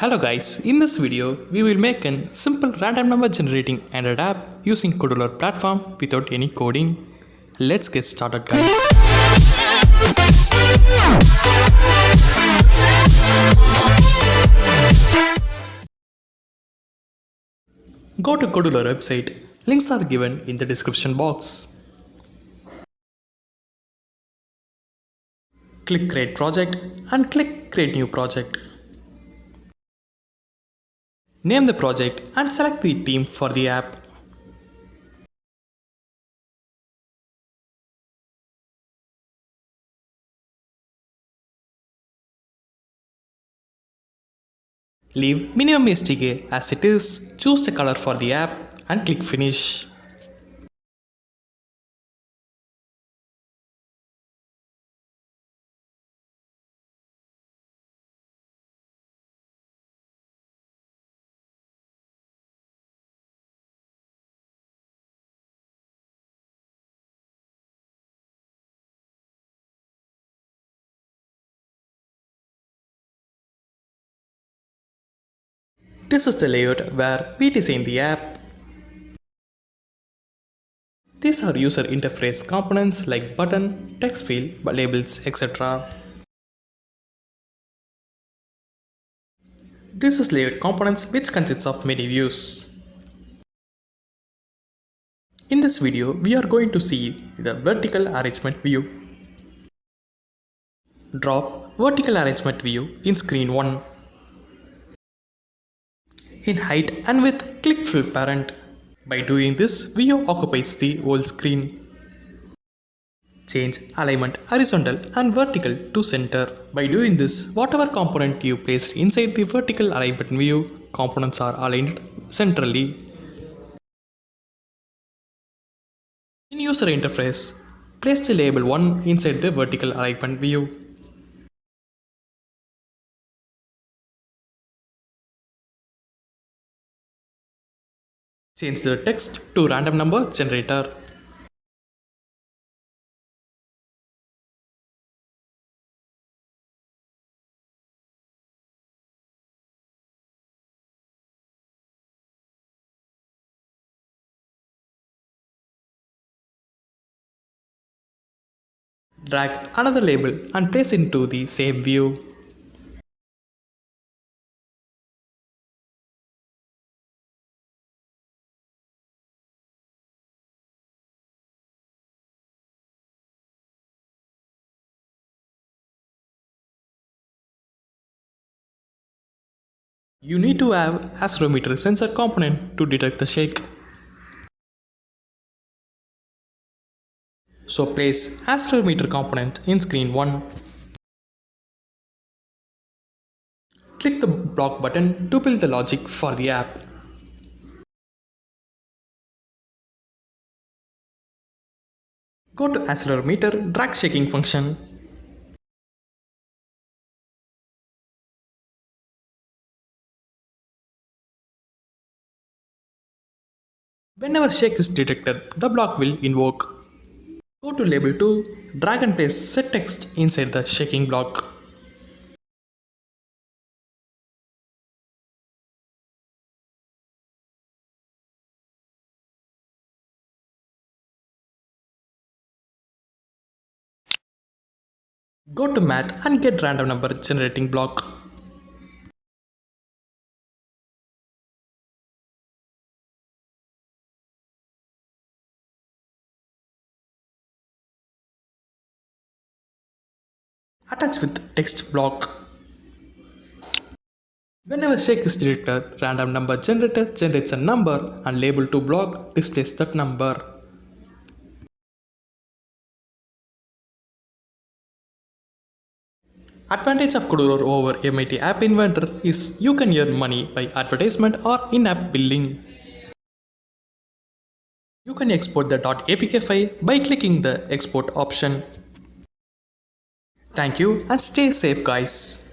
Hello guys, in this video we will make a simple random number generating Android app using kodular platform without any coding. Let's get started guys. Go to kodular website, links are given in the description box. Click create project and click create new project. Name the project and select the theme for the app. Leave minimum SDK as it is, choose the color for the app and click finish. This is the layout where we design the app. These are user interface components like button, text field, labels, etc. This is layout components which consists of many views. In this video, we are going to see the vertical arrangement view. Drop vertical arrangement view in screen 1. In height and width, click fill parent. By doing this, view occupies the whole screen. Change alignment horizontal and vertical to center. By doing this, whatever component you placed inside the vertical alignment view, components are aligned centrally. In user interface, place the label 1 inside the vertical alignment view. Change the text to random number generator. Drag another label and place into the same view. You need to have accelerometer sensor component to detect the shake. So place accelerometer component in screen 1. Click the block button to build the logic for the app. Go to accelerometer drag shaking function. Whenever shake is detected, the block will invoke. Go to label 2, drag and place set text inside the shaking block. Go to math and get random number generating block. Attach with text block. Whenever shake is detected, random number generator generates a number and label 2 block displays that number. Advantage of kodular over MIT App Inventor is you can earn money by advertisement or in-app billing. You can export the .apk file by clicking the export option. Thank you and stay safe guys.